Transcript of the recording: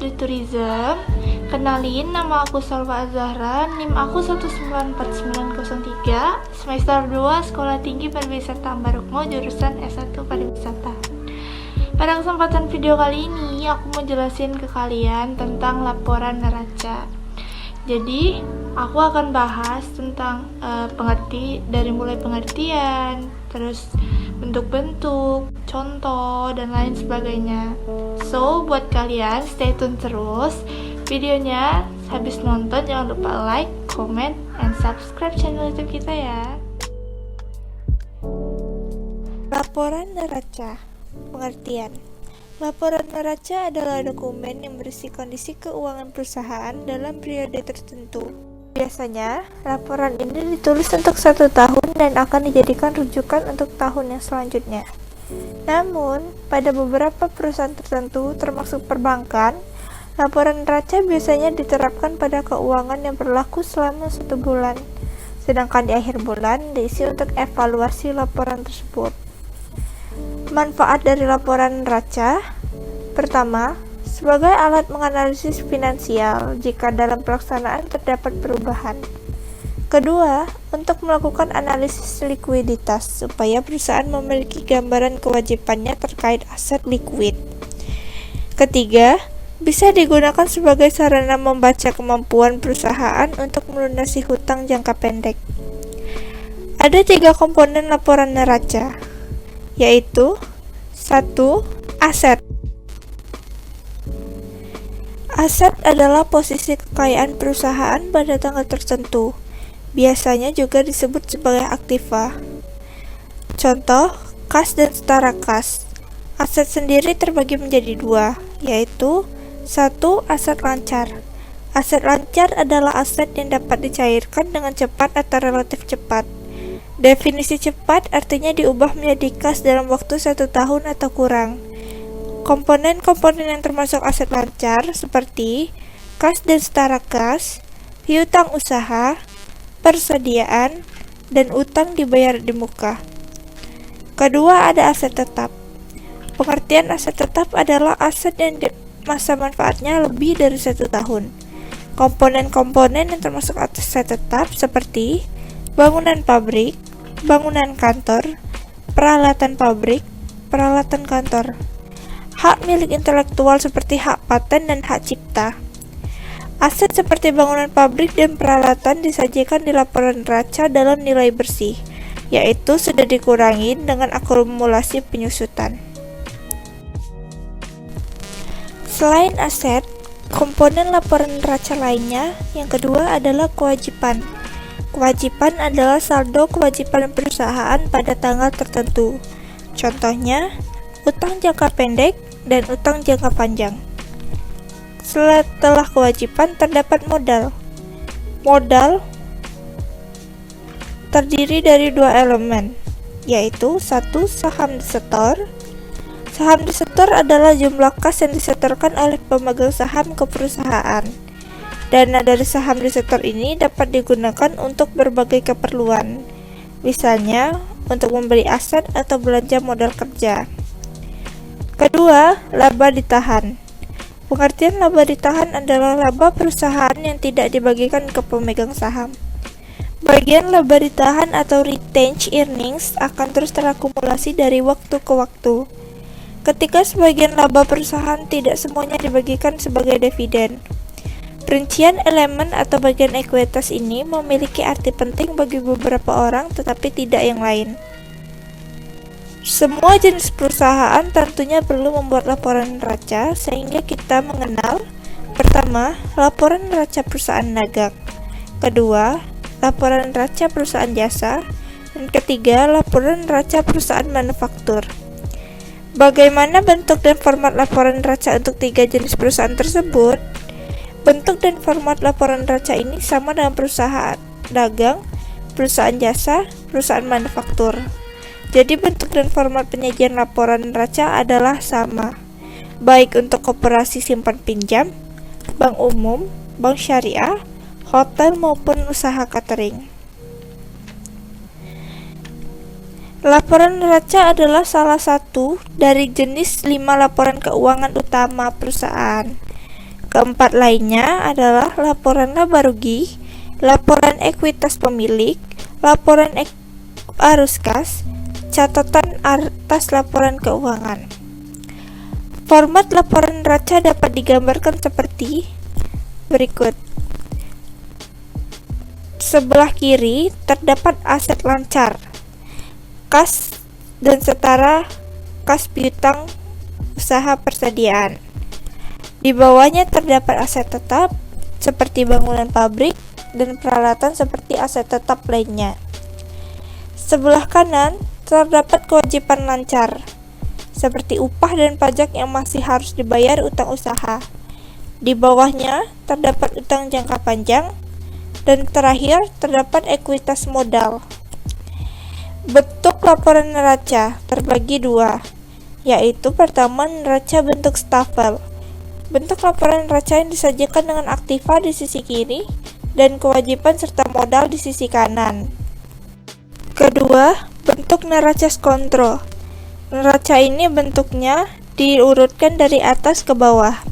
dari Tourism. Kenalin, nama aku Salwa Azahra, NIM aku 1949903, semester 2 Sekolah Tinggi Pariwisata Ambarukmo, jurusan S1 Pariwisata. Pada kesempatan video kali ini, aku mau jelasin ke kalian tentang laporan neraca. Jadi, aku akan bahas tentang dari mulai pengertian, terus bentuk-bentuk, contoh, dan lain sebagainya. So, buat kalian stay tune terus videonya. Habis nonton jangan lupa like, comment, and subscribe channel YouTube kita ya. Laporan neraca. Pengertian. Laporan neraca adalah dokumen yang berisi kondisi keuangan perusahaan dalam periode tertentu. Biasanya, laporan ini ditulis untuk 1 tahun dan akan dijadikan rujukan untuk tahun yang selanjutnya. Namun, pada beberapa perusahaan tertentu, termasuk perbankan, laporan neraca biasanya diterapkan pada keuangan yang berlaku selama 1 bulan, sedangkan di akhir bulan diisi untuk evaluasi laporan tersebut. Manfaat dari laporan neraca: pertama, sebagai alat menganalisis finansial jika dalam pelaksanaan terdapat perubahan. Kedua, untuk melakukan analisis likuiditas supaya perusahaan memiliki gambaran kewajibannya terkait aset likuid. Ketiga, bisa digunakan sebagai sarana membaca kemampuan perusahaan untuk melunasi hutang jangka pendek. Ada 3 komponen laporan neraca, yaitu 1. Aset. Aset adalah posisi kekayaan perusahaan pada tanggal tertentu, biasanya juga disebut sebagai aktiva. Contoh, kas dan setara kas. Aset sendiri terbagi menjadi 2, yaitu 1. Aset lancar. Aset lancar adalah aset yang dapat dicairkan dengan cepat atau relatif cepat. Definisi cepat artinya diubah menjadi kas dalam waktu 1 tahun atau kurang. Komponen-komponen yang termasuk aset lancar seperti kas dan setara kas, piutang usaha, persediaan, dan utang dibayar di muka. Kedua, ada aset tetap. Pengertian aset tetap adalah aset yang masa manfaatnya lebih dari 1 tahun. Komponen-komponen yang termasuk aset tetap seperti bangunan pabrik, bangunan kantor, peralatan pabrik, peralatan kantor. Hak milik intelektual seperti hak paten dan hak cipta. Aset seperti bangunan pabrik dan peralatan disajikan di laporan neraca dalam nilai bersih, yaitu sudah dikurangi dengan akumulasi penyusutan. Selain aset, komponen laporan neraca lainnya yang kedua adalah kewajiban. Kewajiban adalah saldo kewajiban perusahaan pada tanggal tertentu. Contohnya, utang jangka pendek dan utang jangka panjang. Setelah kewajiban terdapat modal. Modal terdiri dari 2 elemen, yaitu 1. Saham disetor. Saham disetor adalah jumlah kas yang disetorkan oleh pemegang saham ke perusahaan. Dana dari saham disetor ini dapat digunakan untuk berbagai keperluan, misalnya untuk membeli aset atau belanja modal kerja. Kedua, laba ditahan. Pengertian laba ditahan adalah laba perusahaan yang tidak dibagikan ke pemegang saham. Bagian laba ditahan atau retained earnings akan terus terakumulasi dari waktu ke waktu. Ketika sebagian laba perusahaan tidak semuanya dibagikan sebagai dividen. Rincian elemen atau bagian ekuitas ini memiliki arti penting bagi beberapa orang tetapi tidak yang lain. Semua jenis perusahaan tentunya perlu membuat laporan neraca sehingga kita mengenal: pertama, laporan neraca perusahaan dagang, kedua, laporan neraca perusahaan jasa, dan ketiga, laporan neraca perusahaan manufaktur. Bagaimana bentuk dan format laporan neraca untuk 3 jenis perusahaan tersebut? Bentuk dan format laporan neraca ini sama dengan perusahaan dagang, perusahaan jasa, perusahaan manufaktur. Jadi bentuk dan format penyajian laporan neraca adalah sama, baik untuk koperasi simpan pinjam, bank umum, bank syariah, hotel maupun usaha catering. Laporan neraca adalah salah satu dari jenis 5 laporan keuangan utama perusahaan. Keempat lainnya adalah laporan laba rugi, laporan ekuitas pemilik, laporan arus kas, catatan atas laporan keuangan. Format laporan neraca dapat digambarkan seperti berikut. Sebelah kiri terdapat aset lancar, kas dan setara kas piutang usaha persediaan. Di bawahnya terdapat aset tetap seperti bangunan pabrik dan peralatan seperti aset tetap lainnya. Sebelah kanan terdapat kewajiban lancar seperti upah dan pajak yang masih harus dibayar utang usaha. Di bawahnya terdapat utang jangka panjang dan terakhir terdapat ekuitas modal. Bentuk laporan neraca terbagi dua, yaitu pertama neraca bentuk stafel. Bentuk laporan neraca yang disajikan dengan aktiva di sisi kiri dan kewajiban serta modal di sisi kanan. Kedua, bentuk neraca skontro. Neraca ini bentuknya diurutkan dari atas ke bawah.